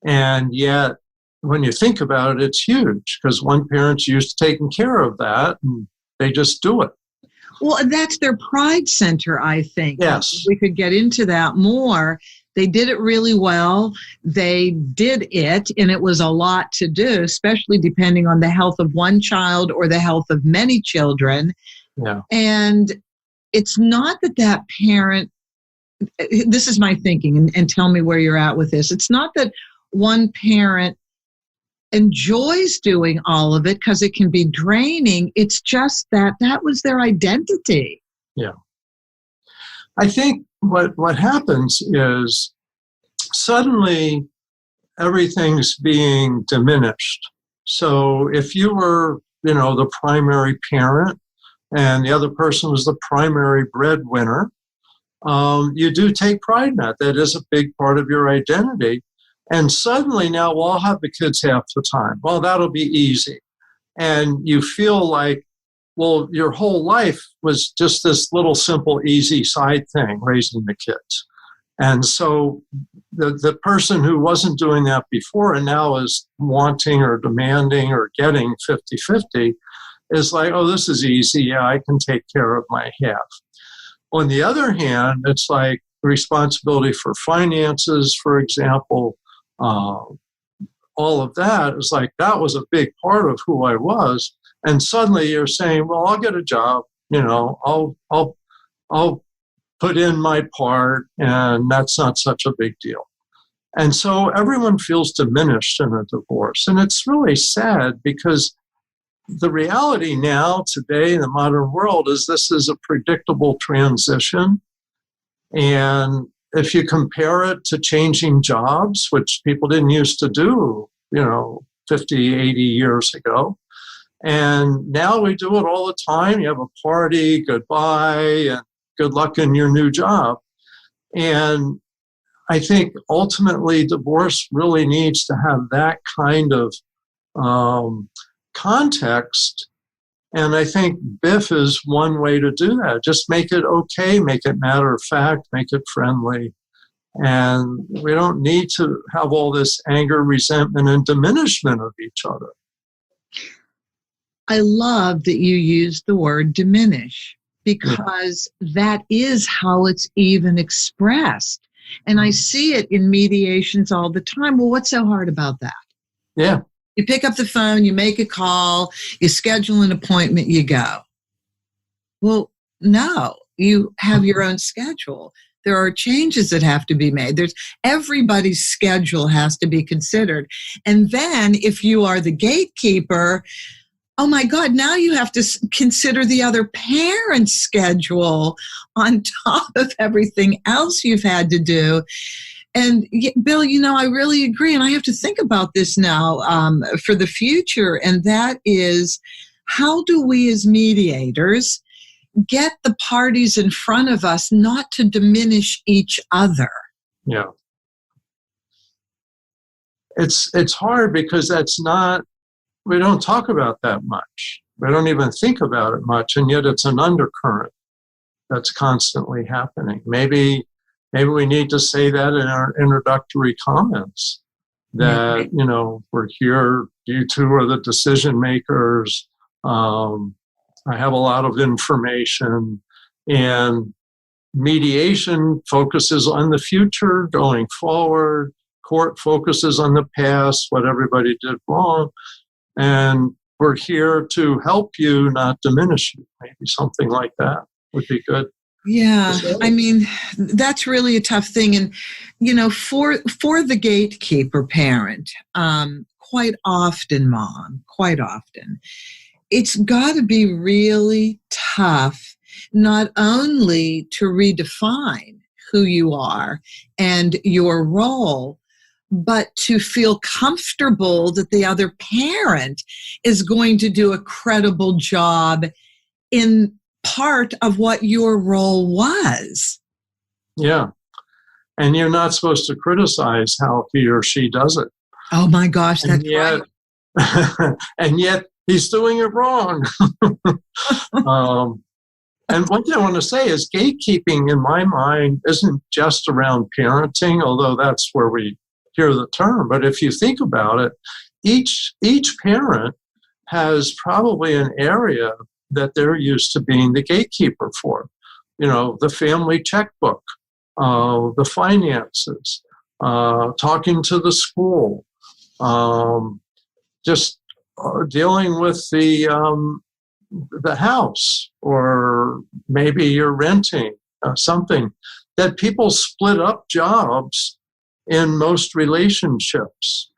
And yet, when you think about it, it's huge, because one parent's used to taking care of that, and they just do it. Well, that's their pride center, I think. Yes. We could get into that more. They did it really well. They did it, and it was a lot to do, especially depending on the health of one child or the health of many children. Yeah. And it's not that parent, this is my thinking, and tell me where you're at with this. It's not that one parent enjoys doing all of it because it can be draining. It's just that was their identity. Yeah. I think what happens is suddenly everything's being diminished. So if you were, the primary parent and the other person was the primary breadwinner, you do take pride in that. That is a big part of your identity. And suddenly now, well, I'll have the kids half the time. Well, that'll be easy. And you feel like, well, your whole life was just this little simple, easy side thing, raising the kids. And so the person who wasn't doing that before and now is wanting or demanding or getting 50-50 is like, oh, this is easy. Yeah, I can take care of my half. On the other hand, it's like responsibility for finances, for example, all of that is like, that was a big part of who I was. And suddenly you're saying, well, I'll get a job, I'll put in my part, and that's not such a big deal. And so everyone feels diminished in a divorce. And it's really sad, because the reality now, today, in the modern world, is this is a predictable transition. And if you compare it to changing jobs, which people didn't used to do, 50, 80 years ago, and now we do it all the time. You have a party, goodbye, and good luck in your new job. And I think ultimately divorce really needs to have that kind of context. And I think BIFF is one way to do that. Just make it okay, make it matter of fact, make it friendly. And we don't need to have all this anger, resentment, and diminishment of each other. I love that you used the word diminish, because that is how it's even expressed. And I see it in mediations all the time. Well, what's so hard about that? Yeah. You pick up the phone, you make a call, you schedule an appointment, you go. Well, no, you have your own schedule. There are changes that have to be made. Everybody's schedule has to be considered. And then if you are the gatekeeper, oh my God, now you have to consider the other parent's schedule on top of everything else you've had to do. And Bill, I really agree. And I have to think about this now for the future. And that is, how do we as mediators get the parties in front of us not to diminish each other? Yeah. It's hard because we don't talk about that much. We don't even think about it much. And yet it's an undercurrent that's constantly happening. Maybe we need to say that in our introductory comments that, we're here, you two are the decision makers. I have a lot of information, and mediation focuses on the future going forward. Court focuses on the past, what everybody did wrong. And we're here to help you, not diminish you. Maybe something like that would be good. Yeah, I mean, that's really a tough thing. And, for the gatekeeper parent, quite often, it's got to be really tough not only to redefine who you are and your role, but to feel comfortable that the other parent is going to do a credible job in part of what your role was. Yeah. And you're not supposed to criticize how he or she does it. Oh my gosh, that's right. And yet he's doing it wrong. And one thing I want to say is gatekeeping, in my mind, isn't just around parenting, although that's where we hear the term. But if you think about it, each parent has probably an area that they're used to being the gatekeeper for. The family checkbook, the finances, talking to the school, just dealing with the house, or maybe you're renting something. That people split up jobs in most relationships.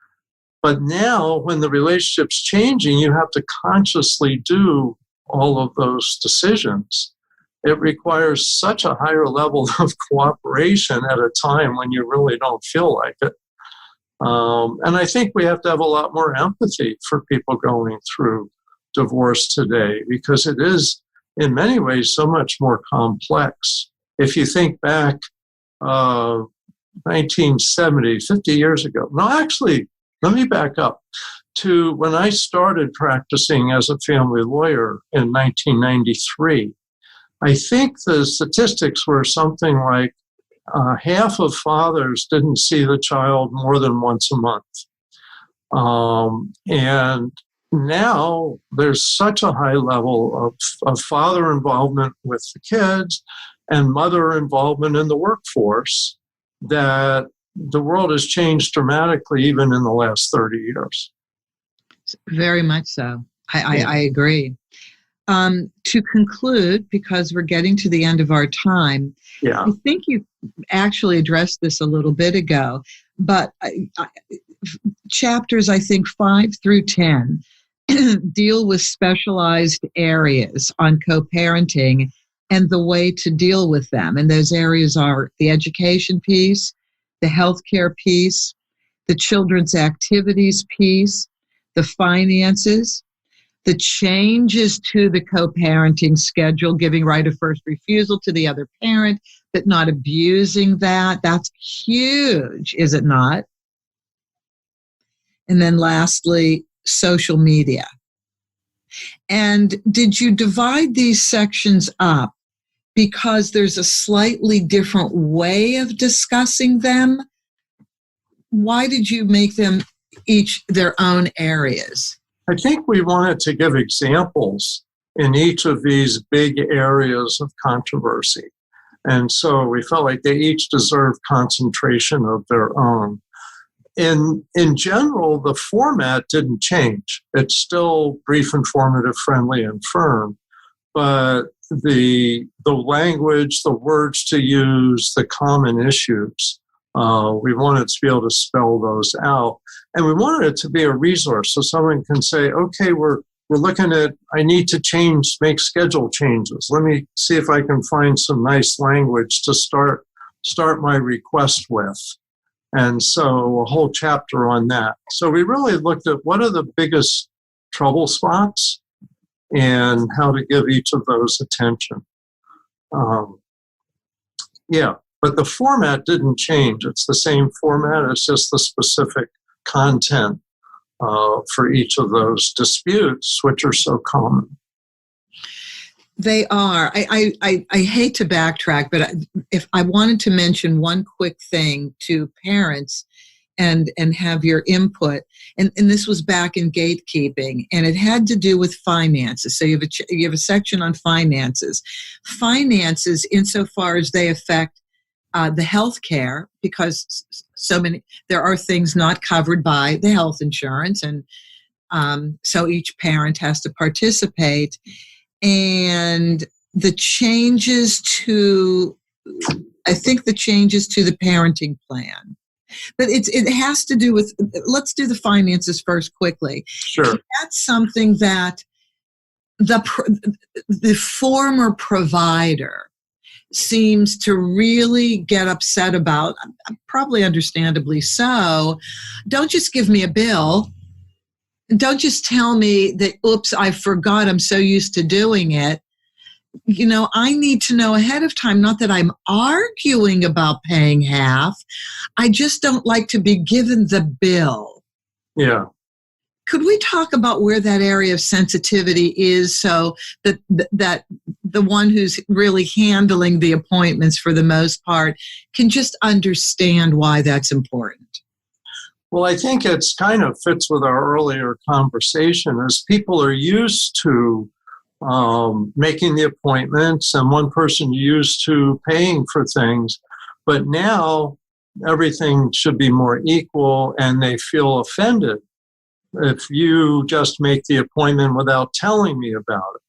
But now, when the relationship's changing, you have to consciously do all of those decisions. It requires such a higher level of cooperation at a time when you really don't feel like it. And I think we have to have a lot more empathy for people going through divorce today, because it is, in many ways, so much more complex. If you think back 1970, 50 years ago. No, actually, let me back up to when I started practicing as a family lawyer in 1993. I think the statistics were something like half of fathers didn't see the child more than once a month. And now there's such a high level of father involvement with the kids and mother involvement in the workforce that the world has changed dramatically even in the last 30 years. Very much so. I agree. To conclude, because we're getting to the end of our time, I think you actually addressed this a little bit ago, but chapters, I think, 5 through 10 deal with specialized areas on co-parenting and the way to deal with them. And those areas are the education piece, the healthcare piece, the children's activities piece, the finances, the changes to the co-parenting schedule, giving right of first refusal to the other parent, but not abusing that. That's huge, is it not? And then lastly, social media. And did you divide these sections up because there's a slightly different way of discussing them? Why did you make them each their own areas? I think we wanted to give examples in each of these big areas of controversy. And so we felt like they each deserve concentration of their own. In general, the format didn't change. It's still brief, informative, friendly, and firm. But the language, the words to use, the common issues. We wanted to be able to spell those out. And we wanted it to be a resource so someone can say, okay, we're looking at, I need to make schedule changes. Let me see if I can find some nice language to start my request with. And so a whole chapter on that. So we really looked at what are the biggest trouble spots and how to give each of those attention. But the format didn't change. It's the same format. It's just the specific content for each of those disputes, which are so common. They are. I hate to backtrack, but if I wanted to mention one quick thing to parents and have your input, and this was back in Gatekeeping, and it had to do with finances. So you have a section on finances. Finances, insofar as they affect the health care, because there are things not covered by the health insurance, and so each parent has to participate. And the changes to the parenting plan. But it has to do with, let's do the finances first quickly. Sure. That's something that the former provider seems to really get upset about, probably understandably so. Don't just give me a bill. Don't just tell me that, oops, I forgot, I'm so used to doing it. I need to know ahead of time, not that I'm arguing about paying half. I just don't like to be given the bill. Yeah. Could we talk about where that area of sensitivity is so that the one who's really handling the appointments for the most part can just understand why that's important? Well, I think it's kind of fits with our earlier conversation as people are used to making the appointments and one person used to paying for things. But now everything should be more equal and they feel offended if you just make the appointment without telling me about it.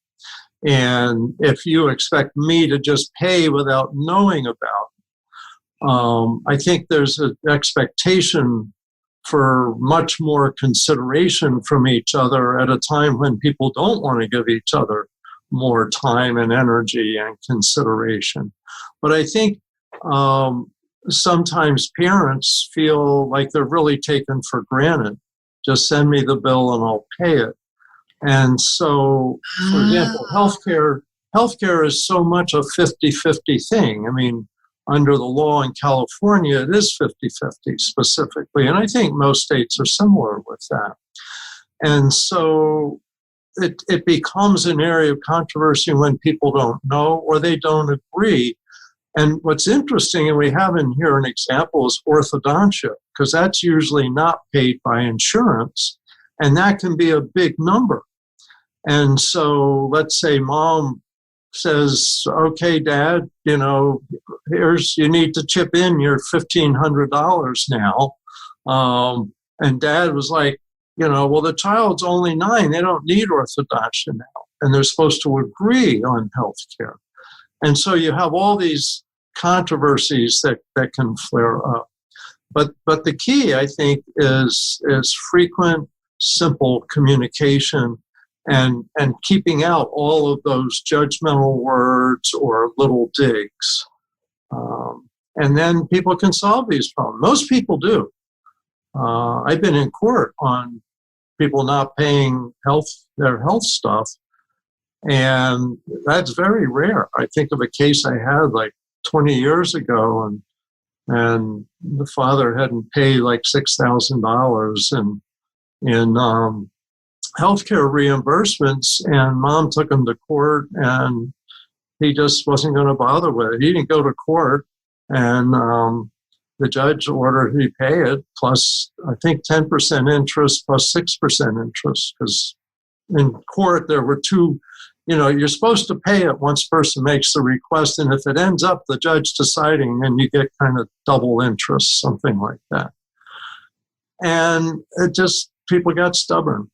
And if you expect me to just pay without knowing about it. I think there's an expectation for much more consideration from each other at a time when people don't want to give each other more time and energy and consideration. But I think sometimes parents feel like they're really taken for granted. Just send me the bill and I'll pay it. And so, for example, healthcare is so much a 50-50 thing. I mean, under the law in California, it is 50-50 specifically. And I think most states are similar with that. And so it becomes an area of controversy when people don't know or they don't agree. And what's interesting, and we have in here an example, is orthodontia, because that's usually not paid by insurance. And that can be a big number. And so let's say mom says, okay, Dad, you need to chip in your $1,500 now. And Dad was like, well, the child's only 9. They don't need orthodontia now. And they're supposed to agree on health care. And so you have all these controversies that can flare up. But the key, I think, is frequent, simple communication and keeping out all of those judgmental words or little digs. And then people can solve these problems. Most people do. I've been in court on people not paying their health stuff, and that's very rare. I think of a case I had like 20 years ago, and the father hadn't paid like $6,000 in healthcare reimbursements, and mom took him to court, and he just wasn't going to bother with it. He didn't go to court, and the judge ordered he pay it plus, I think, 10% interest plus 6% interest, because in court there were two. You're supposed to pay it once person makes the request, and if it ends up the judge deciding, then you get kind of double interest, something like that. And it just, people got stubborn.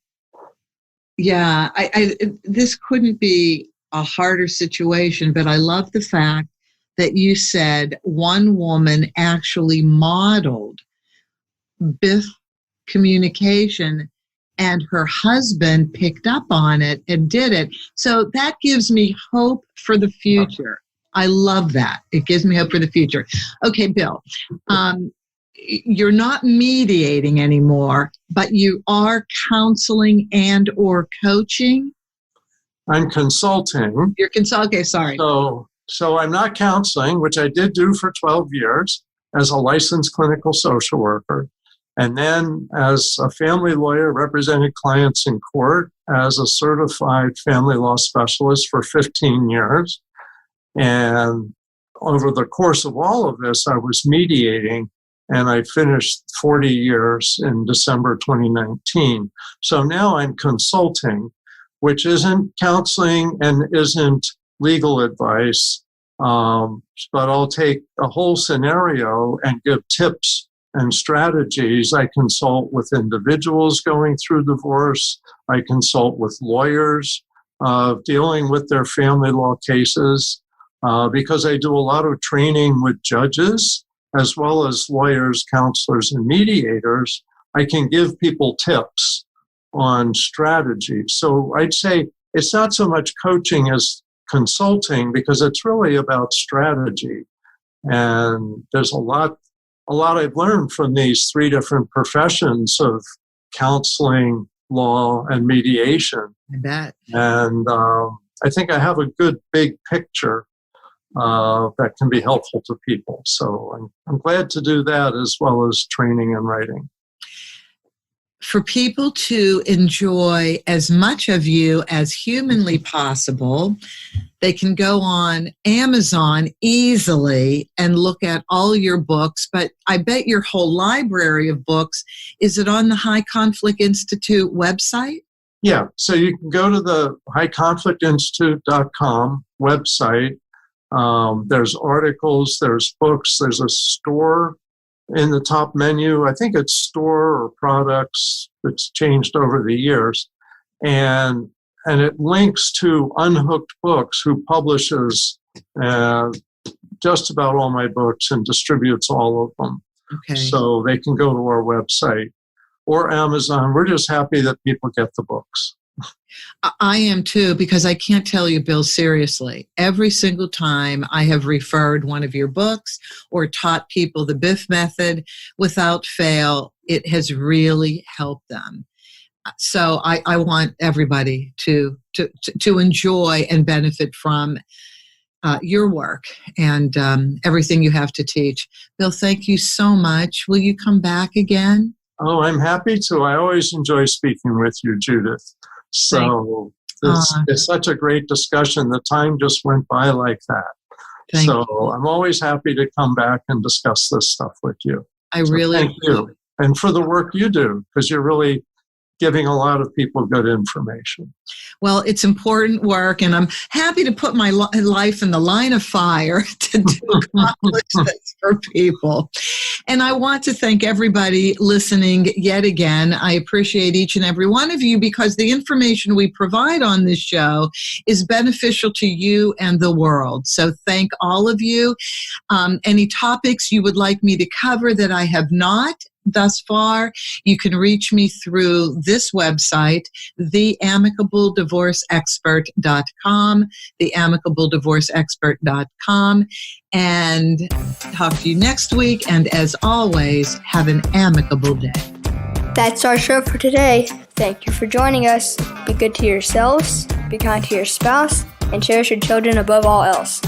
Yeah, this couldn't be a harder situation, but I love the fact that you said one woman actually modeled BIFF communication and her husband picked up on it and did it. So that gives me hope for the future. I love that. It gives me hope for the future. Okay, Bill, you're not mediating anymore, but you are counseling and or coaching? I'm consulting. You're consulting, okay, sorry. So I'm not counseling, which I did do for 12 years as a licensed clinical social worker. And then as a family lawyer, represented clients in court as a certified family law specialist for 15 years. And over the course of all of this, I was mediating, and I finished 40 years in December 2019. So now I'm consulting, which isn't counseling and isn't legal advice, but I'll take a whole scenario and give tips and strategies. I consult with individuals going through divorce. I consult with lawyers dealing with their family law cases because I do a lot of training with judges as well as lawyers, counselors, and mediators. I can give people tips on strategy. So I'd say it's not so much coaching as consulting because it's really about strategy. And there's a lot I've learned from these three different professions of counseling, law, and mediation. I bet. And I think I have a good big picture that can be helpful to people. So I'm glad to do that as well as training and writing. For people to enjoy as much of you as humanly possible, they can go on Amazon easily and look at all your books, but I bet your whole library of books, is it on the High Conflict Institute website? Yeah, so you can go to the highconflictinstitute.com website. There's articles, there's books, there's a store in the top menu. I think it's store or products. It's changed over the years. And it links to Unhooked Books, who publishes just about all my books and distributes all of them. Okay. So they can go to our website or Amazon. We're just happy that people get the books. I am too, because I can't tell you, Bill, seriously, every single time I have referred one of your books or taught people the BIFF method, without fail, it has really helped them. So I want everybody to enjoy and benefit from your work and everything you have to teach. Bill, thank you so much. Will you come back again? Oh, I'm happy to. I always enjoy speaking with you, Judith. So it's such a great discussion. The time just went by like that. Thank you. I'm always happy to come back and discuss this stuff with you. Thank you. And for the work you do, because you're really giving a lot of people good information. Well, it's important work, and I'm happy to put my life in the line of fire to accomplish this for people. And I want to thank everybody listening yet again. I appreciate each and every one of you because the information we provide on this show is beneficial to you and the world. So thank all of you. Any topics you would like me to cover that I have not thus far, you can reach me through this website, theamicableddivorceexpert.com, theamicableddivorceexpert.com, and talk to you next week. And as always, have an amicable day. That's our show for today. Thank you for joining us. Be good to yourselves, be kind to your spouse, and cherish your children above all else.